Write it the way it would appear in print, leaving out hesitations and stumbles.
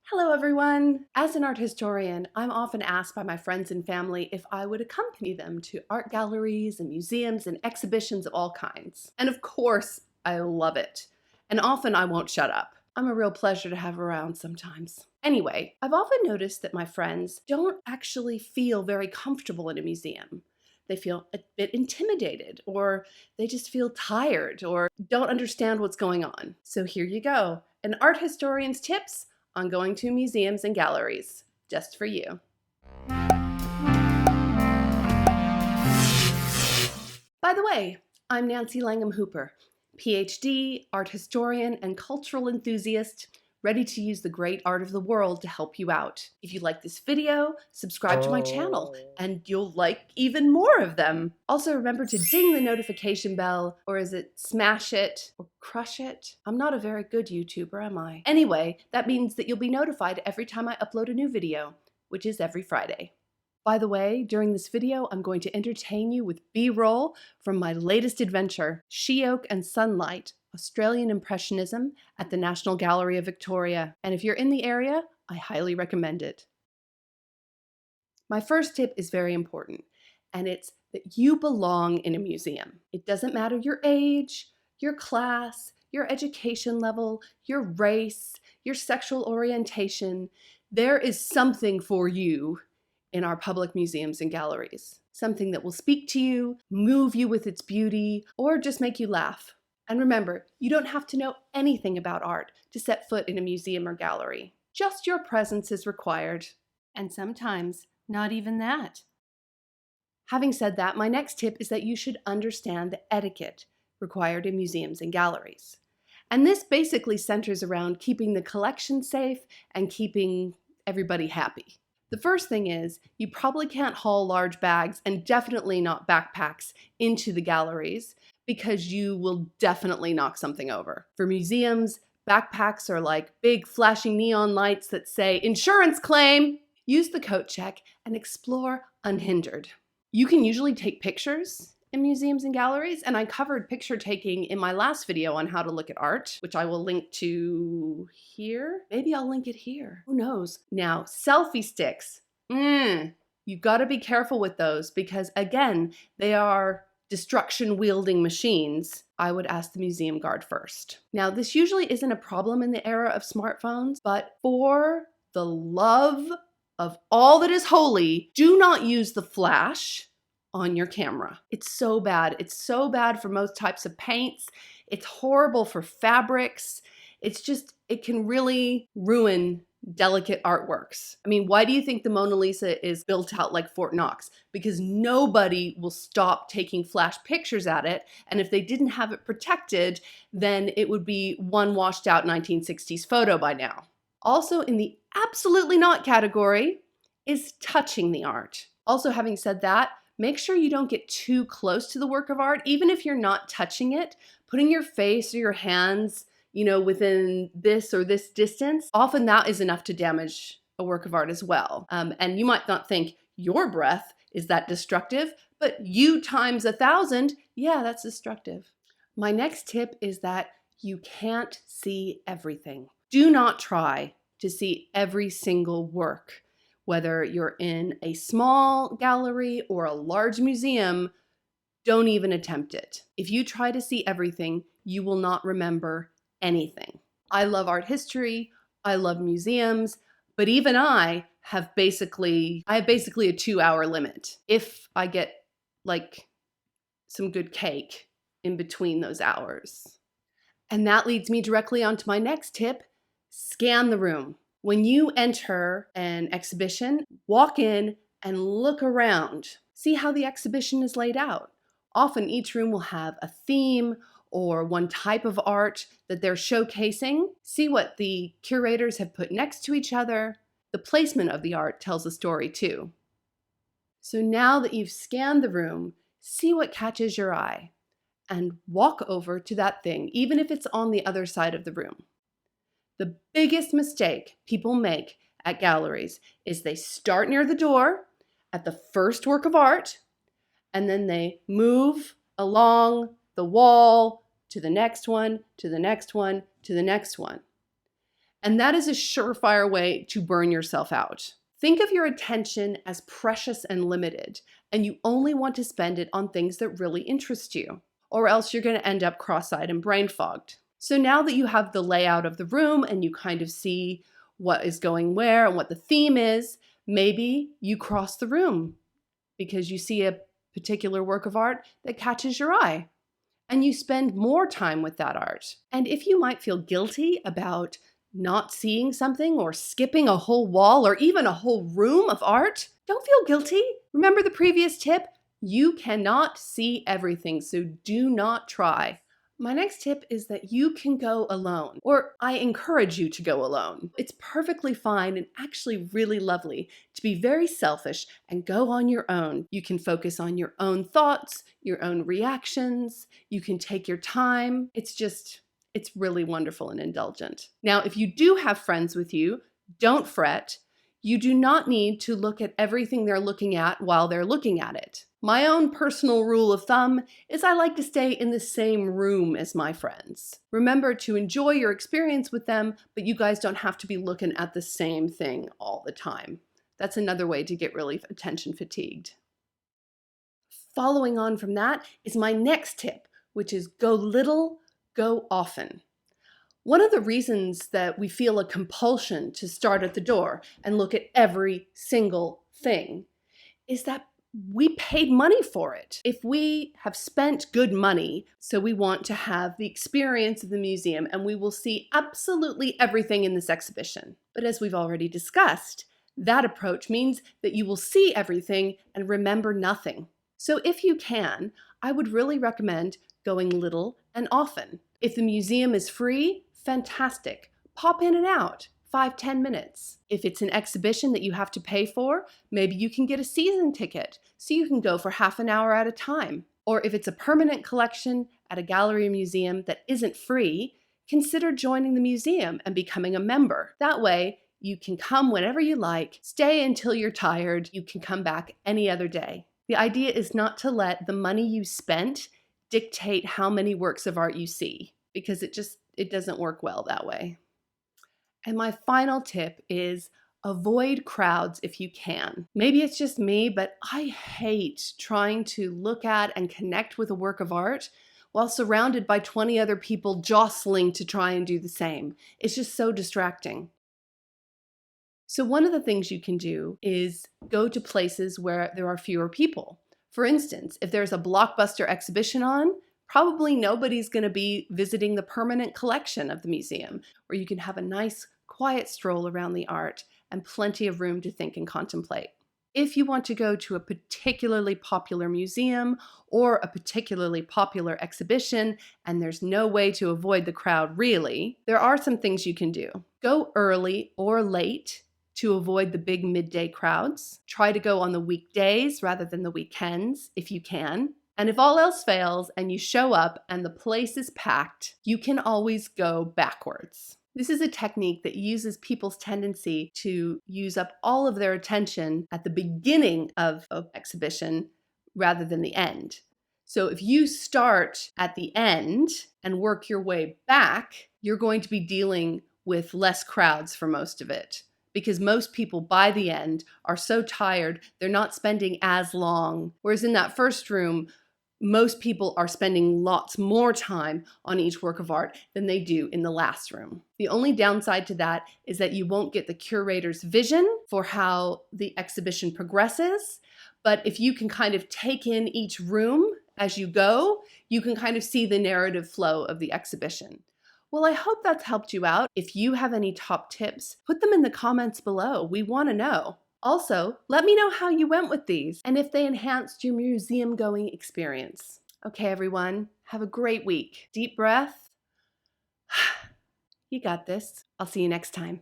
Hello everyone! As an art historian, I'm often asked by my friends and family if I would accompany them to art galleries and museums and exhibitions of all kinds. And of course, I love it. And often I won't shut up. I'm a real pleasure to have around sometimes. Anyway, I've often noticed that my friends don't actually feel very comfortable in a museum. They feel a bit intimidated, or they just feel tired, or don't understand what's going on. So here you go, an art historian's tips on going to museums and galleries, just for you. By the way, I'm Nancy Langham Hooper, PhD, art historian, and cultural enthusiast, ready to use the great art of the world to help you out. If you like this video, subscribe to my channel, and you'll like even more of them. Also, remember to ding the notification bell, or is it smash it, or crush it? I'm not a very good YouTuber, am I? Anyway, that means that you'll be notified every time I upload a new video, which is every Friday. By the way, during this video, I'm going to entertain you with B-roll from my latest adventure, She-Oak and Sunlight, Australian Impressionism at the National Gallery of Victoria. And if you're in the area, I highly recommend it. My first tip is very important, and it's that you belong in a museum. It doesn't matter your age, your class, your education level, your race, your sexual orientation. There is something for you in our public museums and galleries. Something that will speak to you, move you with its beauty, or just make you laugh. And remember, you don't have to know anything about art to set foot in a museum or gallery. Just your presence is required. And sometimes, not even that. Having said that, my next tip is that you should understand the etiquette required in museums and galleries. And this basically centers around keeping the collection safe and keeping everybody happy. The first thing is, you probably can't haul large bags, and definitely not backpacks, into the galleries because you will definitely knock something over. For museums, backpacks are like big flashing neon lights that say, "Insurance claim!" Use the coat check and explore unhindered. You can usually take pictures in museums and galleries, and I covered picture taking in my last video on how to look at art, which I will link to here. Maybe I'll link it here. Who knows? Now, selfie sticks. You've got to be careful with those because, again, they are destruction-wielding machines. I would ask the museum guard first. Now, this usually isn't a problem in the era of smartphones, but for the love of all that is holy, do not use the flash on your camera. It's so bad. It's so bad for most types of paints. It's horrible for fabrics. It can really ruin delicate artworks. I mean, why do you think the Mona Lisa is built out like Fort Knox? Because nobody will stop taking flash pictures at it. And if they didn't have it protected, then it would be one washed out 1960s photo by now. Also in the absolutely not category is touching the art. Also, having said that, make sure you don't get too close to the work of art, even if you're not touching it. Putting your face or your hands, within this or this distance, often that is enough to damage a work of art as well. And you might not think your breath is that destructive, but you times 1,000, yeah, that's destructive. My next tip is that you can't see everything. Do not try to see every single work. Whether you're in a small gallery or a large museum, don't even attempt it. If you try to see everything, you will not remember anything. I love art history, I love museums, but even I have basically a 2-hour limit. If I get like some good cake in between those hours. And that leads me directly onto my next tip, scan the room. When you enter an exhibition, walk in and look around. See how the exhibition is laid out. Often each room will have a theme or one type of art that they're showcasing. See what the curators have put next to each other. The placement of the art tells a story too. So now that you've scanned the room, see what catches your eye and walk over to that thing, even if it's on the other side of the room. The biggest mistake people make at galleries is they start near the door at the first work of art, and then they move along the wall to the next one, to the next one, to the next one. And that is a surefire way to burn yourself out. Think of your attention as precious and limited, and you only want to spend it on things that really interest you, or else you're going to end up cross-eyed and brain-fogged. So now that you have the layout of the room and you kind of see what is going where and what the theme is, maybe you cross the room because you see a particular work of art that catches your eye, and you spend more time with that art. And if you might feel guilty about not seeing something or skipping a whole wall or even a whole room of art, don't feel guilty. Remember the previous tip? You cannot see everything, so do not try. My next tip is that you can go alone, or I encourage you to go alone. It's perfectly fine and actually really lovely to be very selfish and go on your own. You can focus on your own thoughts, your own reactions. You can take your time. It's really wonderful and indulgent. Now, if you do have friends with you, don't fret. You do not need to look at everything they're looking at while they're looking at it. My own personal rule of thumb is I like to stay in the same room as my friends. Remember to enjoy your experience with them, but you guys don't have to be looking at the same thing all the time. That's another way to get really attention fatigued. Following on from that is my next tip, which is go little, go often. One of the reasons that we feel a compulsion to start at the door and look at every single thing is that we paid money for it. If we have spent good money, so we want to have the experience of the museum, and we will see absolutely everything in this exhibition. But as we've already discussed, that approach means that you will see everything and remember nothing. So if you can, I would really recommend going little and often. If the museum is free, fantastic. Pop in and out, 5-10 minutes. If it's an exhibition that you have to pay for, maybe you can get a season ticket so you can go for half an hour at a time. Or if it's a permanent collection at a gallery or museum that isn't free, consider joining the museum and becoming a member. That way, you can come whenever you like, stay until you're tired, you can come back any other day. The idea is not to let the money you spent dictate how many works of art you see, because it doesn't work well that way. And my final tip is avoid crowds if you can. Maybe it's just me, but I hate trying to look at and connect with a work of art while surrounded by 20 other people jostling to try and do the same. It's just so distracting. So one of the things you can do is go to places where there are fewer people. For instance, if there's a blockbuster exhibition on, probably nobody's going to be visiting the permanent collection of the museum, where you can have a nice, quiet stroll around the art and plenty of room to think and contemplate. If you want to go to a particularly popular museum or a particularly popular exhibition and there's no way to avoid the crowd really, there are some things you can do. Go early or late to avoid the big midday crowds. Try to go on the weekdays rather than the weekends if you can. And if all else fails and you show up and the place is packed, you can always go backwards. This is a technique that uses people's tendency to use up all of their attention at the beginning of an exhibition rather than the end. So if you start at the end and work your way back, you're going to be dealing with less crowds for most of it, because most people by the end are so tired, they're not spending as long. Whereas in that first room, most people are spending lots more time on each work of art than they do in the last room. The only downside to that is that you won't get the curator's vision for how the exhibition progresses. But if you can kind of take in each room as you go, you can kind of see the narrative flow of the exhibition. Well, I hope that's helped you out. If you have any top tips, put them in the comments below. We want to know. Also, let me know how you went with these and if they enhanced your museum going experience. Okay, everyone, have a great week. Deep breath. You got this. I'll see you next time.